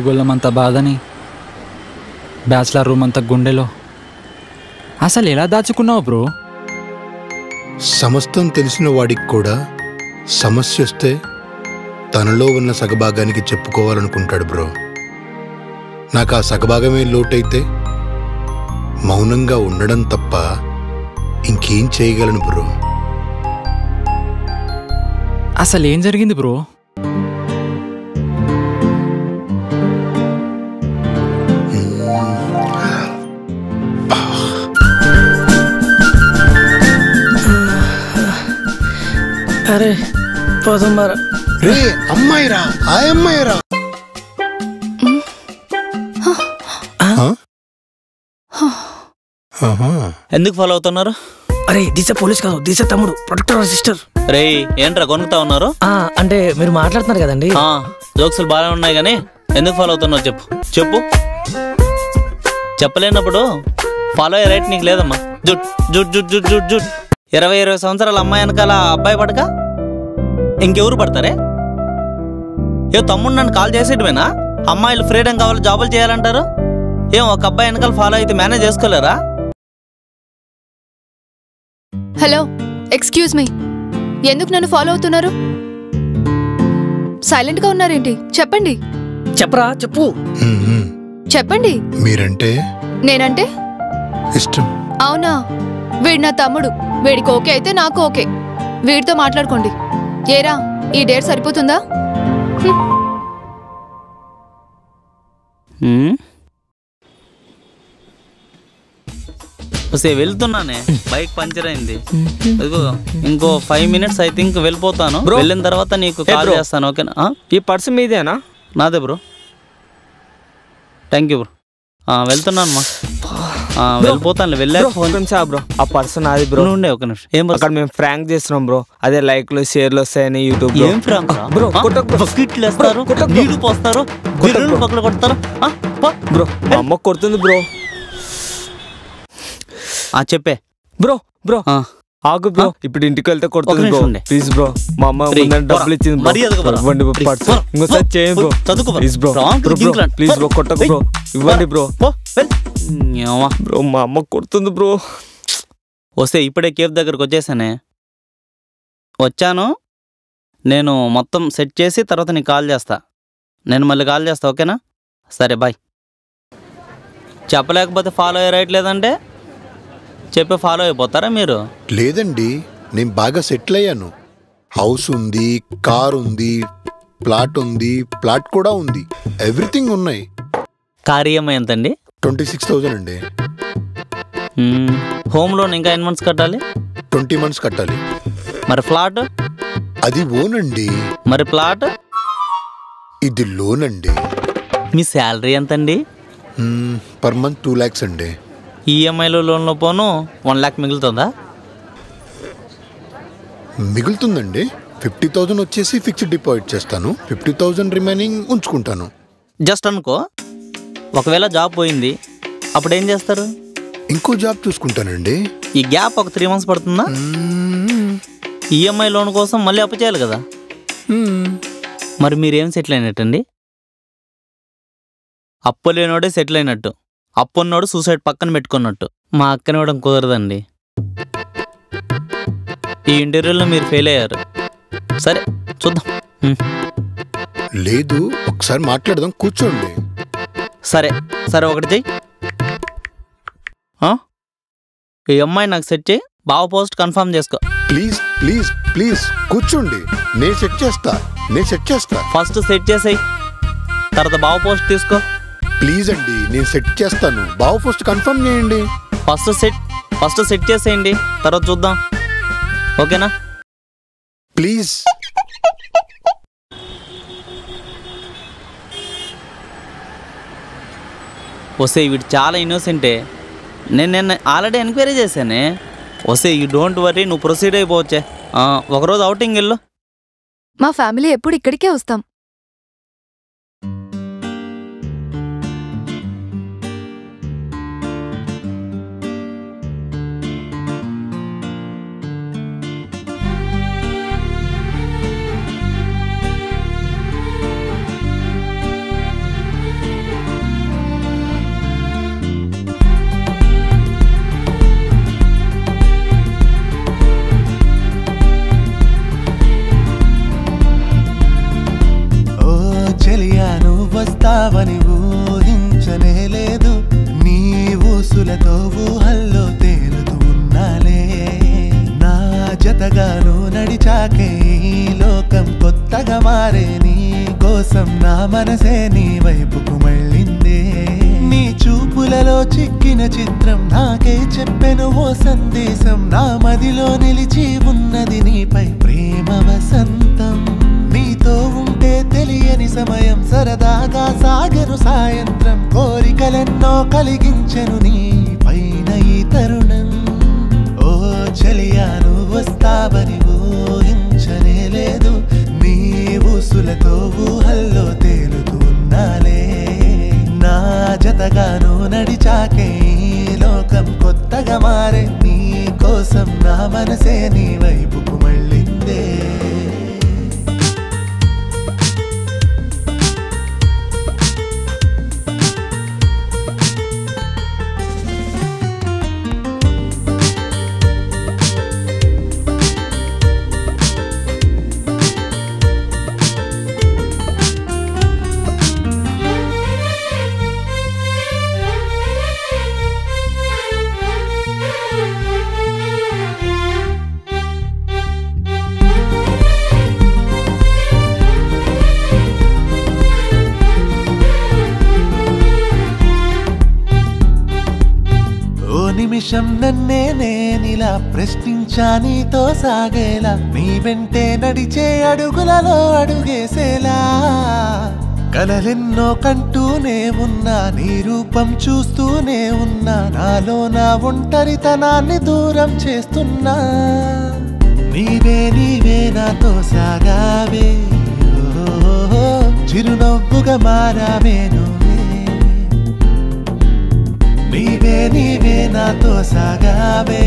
భూగోళం అంత బాధని బ్యాచిలర్ రూమ్ అంత గుండెలో అసలు ఎలా దాచుకున్నావు బ్రో? సమస్తం తెలిసిన వాడికి కూడా సమస్య వస్తే తనలో ఉన్న సగభాగానికి చెప్పుకోవాలనుకుంటాడు బ్రో. నాకు ఆ సగభాగమే లోటైతే మౌనంగా ఉండడం తప్ప ఇంకేం చేయగలను బ్రో. అసలు ఏం జరిగింది బ్రో? అరే పోతుంబారా రే అమ్మాయిరా, ఆ అమ్మాయిరా. ఎందుకు ఫాలో అవుతున్నారు? అరే దిశ పోలీస్ కాదు, దిశ తమ్ముడు, ప్రొటెక్టర్ సిస్టర్. రే ఏంట్రా కొనుక్కుతా ఉన్నారు? అంటే మీరు మాట్లాడుతున్నారు కదండి. జోక్స్లు బాగానే ఉన్నాయి కానీ ఎందుకు ఫాలో అవుతున్నావు చెప్పు చెప్పు. చెప్పలేనప్పుడు ఫాలో అయ్యే రైట్ నీకు లేదమ్మా. Jute jute jute jute jute jute 20 సంవత్సరాల అమ్మాయి వెనకాల అబ్బాయి పడక ఇంకెవరు పడతారే? ఏ తమ్ముడు నన్ను కాల్ చేసేటమేనా? అమ్మాయిలు ఫ్రీడమ్ కావాలి, జాబులు చేయాలంటారు. ఏం ఒక అబ్బాయి వెనకాల ఫాలో అయితే మేనేజ్ చేసుకోలేరా? హలో, ఎక్స్క్యూజ్ మీ, ఎందుకు నన్ను ఫాలో అవుతున్నారు? సైలెంట్ గా ఉన్నారేంటి? చెప్పండి. చెప్పరా చెప్పు. చెప్పండి. మీరంటే నేనంటే ఇష్టం. అవునా? వీడు నా తమ్ముడు, వీడికి ఓకే అయితే నాకు ఓకే. వీడితో మాట్లాడుకోండి. ఏరా, ఈ డేట్ సరిపోతుందా? వెళ్తున్నానే, బైక్ పంచర్ అయింది. ఇంకో 5 minutes ఐ థింక్ వెళ్ళిపోతాను. వెళ్ళిన తర్వాత నీకు కాల్ చేస్తాను, ఓకేనా? ఈ పర్స్ మీదేనా? నాదే బ్రో. Thank you bro. వెళ్తున్నాను మా. వెళ్ళిపోతాను. వెళ్ళాక ఫోన్ బ్రో. ఆ పర్స్ నాది బ్రో. ఉండే ఒక నిమిషం. ఏం అక్కడ మేము ఫ్రాంక్ చేస్తున్నాం బ్రో. అదే లైక్లు షేర్లు వస్తాయని యూట్యూబ్. ఏం ఫ్రాంక్ బ్రో? కిట్లు వేస్తారు, నీళ్లు పోస్తారు, పక్కన కొడతారు బ్రో. మా అమ్మ కొడుతుంది బ్రో. చెప్పే బ్రో. బ్రో ఆగు బ్రో. ఇప్పుడు ఇంటికి వెళ్తే కొడుతుంది బ్రో. Please bro. మా అమ్మ డబ్బులు ఇచ్చింది బ్రో. ఇంకోసారి చేయండి bro. Please bro. Please bro, కొట్టకు బ్రో. ఇవ్వండి బ్రో. బ్రో మా అమ్మ కొడుతుంది బ్రో. వస్తే ఇప్పుడే కేఫ్ దగ్గరకు వచ్చేసానే. వచ్చాను, నేను మొత్తం సెట్ చేసి తర్వాత నీకు కాల్ చేస్తా. నేను మళ్ళీ కాల్ చేస్తా, ఓకేనా? సరే బాయ్. చెప్పలేకపోతే ఫాలో అయ్యే రైట్ లేదంటే చెప్పి ఫాలో అయిపోతారా మీరు? లేదండి, నేను బాగా సెటిల్ అయ్యాను. హౌస్ ఉంది, కార్ ఉంది, ప్లాట్ ఉంది, ప్లాట్ కూడా ఉంది, ఎవ్రీథింగ్ ఉన్నాయి. కార్ ఈఎంఐ ఎంతండి? 26,000 అండి. హోమ్ లోన్ ఇంకా ఎన్ని మంత్స్ కట్టాలి? 20 months కట్టాలి. మరి ఫ్లాట్? అది ఓన్ అండి. మరి ప్లాట్? ఇది లోన్ అండి. మీ శాలరీ ఎంతండి? పర్ మంత్ 2 lakhs అండి. ఈఎంఐలో లోన్లో పోను 1 lakh మిగులుతుందా? మిగులుతుందండి. 50,000 వచ్చేసి ఫిక్స్డ్ డిపాజిట్ చేస్తాను, 50,000 రిమైనింగ్ ఉంచుకుంటాను. జస్ట్ అనుకో, ఒకవేళ జాబ్ పోయింది అప్పుడు ఏం చేస్తారు? ఇంకో జాబ్ చూసుకుంటానండి. ఈ గ్యాప్ ఒక 3 months పడుతుందా? ఈఎంఐ లోన్ కోసం మళ్ళీ అప్పు చేయాలి కదా. మరి మీరేం సెటిల్ అయినట్టండి? అప్పు లేనోడే సెటిల్ అయినట్టు, అప్పున్నోడు సూసైడ్ పక్కన పెట్టుకున్నట్టు. మా అక్కని ఇవ్వడం కుదరదండి. ఈ ఇంటర్వ్యూలో మీరు ఫెయిల్ అయ్యారు. సరే చూద్దాం. లేదు, ఒకసారి మాట్లాడదాం, కూర్చోండి. సరే సరే, ఒకటి చెయ్యి. ఈ అమ్మాయి నాకు సెట్ చేయి, బావ పోస్ట్ కన్ఫర్మ్ చేసుకో. ప్లీజ్ ప్లీజ్ ప్లీజ్ కూర్చోండి, నేను సెట్ చేస్తా. ఫస్ట్ సెట్ చేసేయి, తర్వాత బావ పోస్ట్ తీసుకో. ప్లీజ్ అండి, నేను సెట్ చేస్తాను, బావ పోస్ట్ కన్ఫర్మ్ చేయండి. ఫస్ట్ సెట్ చేసేయండి, తర్వాత చూద్దాం, ఓకేనా? ప్లీజ్. వస్తే వీడు చాలా ఇన్నోసెంటే. నేను ఆల్రెడీ ఎంక్వైరీ చేశానే. వస్తే యూ డోంట్ వరీ, నువ్వు ప్రొసీడ్ అయిపోవచ్చే. ఒకరోజు అవుటింగ్ వెళ్ళు. మా ఫ్యామిలీ ఎప్పుడు ఇక్కడికే వస్తాం. నడిచాకే ఈ లోకం కొత్తగా మారే నీ కోసం నా మనసే నీ వైపుకు మళ్ళిందే నీ చూపులలో చిక్కిన చిత్రం నాకే చెప్పెను ఓ సందేశం నా మదిలో నిలిచి ఉన్నది నీపై ప్రేమ వసంతం నీతో ఉంటే తెలియని సమయం సరదాగా సాగరు సాయంత్రం కోరికలెన్నో కలిగించెను నీ పైన ఈ తరుణం ఓ చలియా నువ్వు వస్తావని ఊహించనే లేదు నీ ఊసులతో ఊహల్లో తేలుతూ ఉన్నాలే నా జతగాను నడిచాకే ఈ లోకం కొత్తగా మారే నీ కోసం నా మనసే నీ వైపుకు మళ్ళిందే నిమిషం నన్నే నేనిలా ప్రశ్నించా నీతో సాగేలా నీ వెంటే నడిచే అడుగులలో అడుగేసేలా కలలెన్నో కంటూనే ఉన్నా నీ రూపం చూస్తూనే ఉన్నా నాలో నా ఒంటరితనాన్ని దూరం చేస్తున్నా నీవే నాతో సాగావే చిరునవ్వుగా మారావే నీవే నాతో సాగావే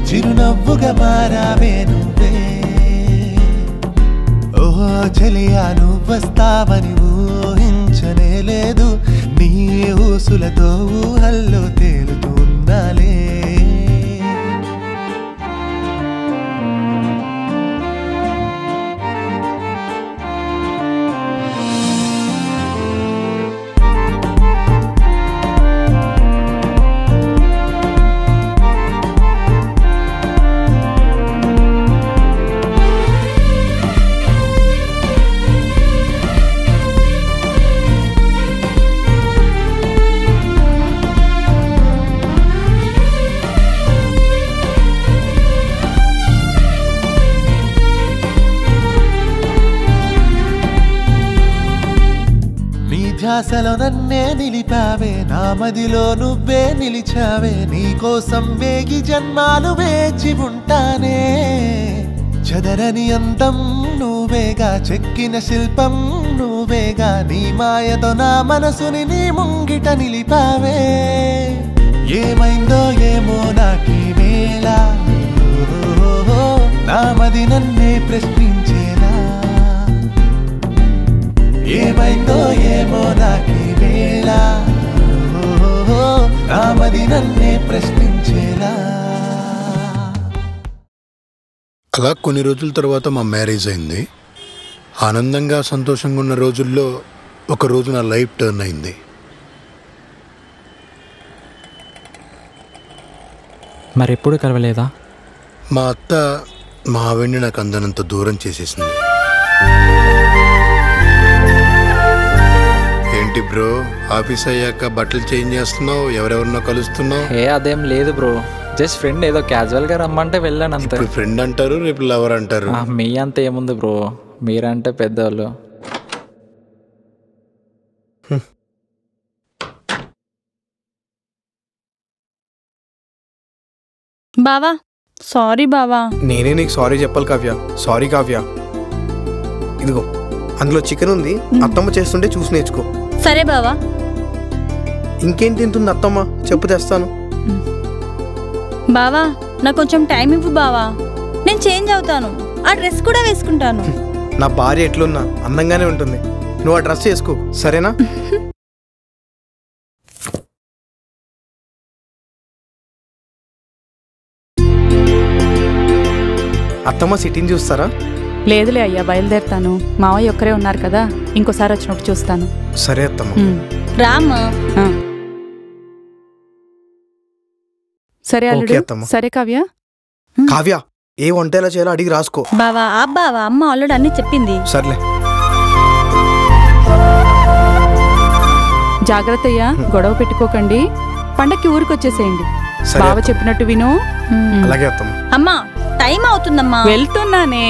చిరునవ్వుగా మారావే నువ్వే ఓ చలియా నువ్వు వస్తావని ఊహించనే లేదు నీ ఊసులతో ఊహల్లో తేలుతూ ఉన్నాలే ధ్యాసలో నన్నే నిలిపావే నా మదిలో నువ్వే నిలిచావే నీకోసం వేగి జన్మాలు వేచి ఉంటానే చదరని అందం నువ్వేగా చెక్కిన శిల్పం నువ్వేగా నీ మాయతో నా మనసుని నీ ముంగిట నిలిపావే ఏమైందో ఏమో నాకీ వేళ నా మది నన్నే ప్రశ్నించేలా ఏమైందో ఏమో నాకీ వేళ నా మది నన్నే ప్రశ్నించేలా అలా కొన్ని రోజుల తర్వాత మా మ్యారేజ్ అయింది ఆనందంగా సంతోషంగా ఉన్న రోజుల్లో ఒక రోజు నా లైఫ్ టర్న్ అయింది మరెప్పుడు కలవలేదా మా అత్త మా ఆవిడ్ని నాకు అందనంత దూరం చేసేసింది ఏంటి బ్రో ఆఫీస్ అయ్యాక బట్టలు చేంజ్ చేస్తున్నావు ఎవరెవరినో కలుస్తున్నావు అదేం లేదు బ్రో జస్ట్ ఫ్రెండ్ ఏదో క్యాజువల్ గా రమ్మంటే వెళ్ళాను అంతే ఇప్పుడు ఫ్రెండ్ అంటారు రేపు లవర్ అంటారు మీ అంత ఏముంది బ్రో మీరంటే పెద్దవాళ్ళు బావా సారీ బావా నేనే నీకు సారీ చెప్పాలి కావ్య సారీ కావ్య ఇదిగో అందులో చికెన్ ఉంది అత్తమ్మ చేస్తుంటే చూసి నేర్చుకో సరే బావా ఇంకేం తింటుంది అత్తమ్మ చెప్పు తెస్తాను బావా నాకు కొంచెం టైం ఇవ్వు బావా నేను చేంజ్ అవుతాను ఆ డ్రెస్ కూడా వేసుకుంటాను నా భార్య ఎట్లున్నా అందంగానే ఉంటుంది నువ్వు ఆ డ్రెస్ వేసుకో సరేనా అత్తమ్మ సిటీని చూస్తారా లేదులే అయ్యా బయలుదేరుతాను మావయ్య ఒక్కరే ఉన్నారు కదా ఇంకోసారి వచ్చినప్పుడు చూస్తాను సరే అత్తమ్మ రామ్మా సరే అల్లుడు సరే కావ్య కావ్య ఏ వంట ఎలా చేయాలో అడిగి రాసుకో. బావా బావా అమ్మ ఆల్రెడీ అన్ని చెప్పింది. సర్లే. జాగ్రత్త అయ్యా, గొడవ పెట్టుకోకండి. పండక్కి ఊరికొచ్చేసేయండి. బావ చెప్పినట్టు విను. అలాగే అత్తమ్మ. అమ్మా టైం అవుతుందమ్మా. వెళ్తున్నానే.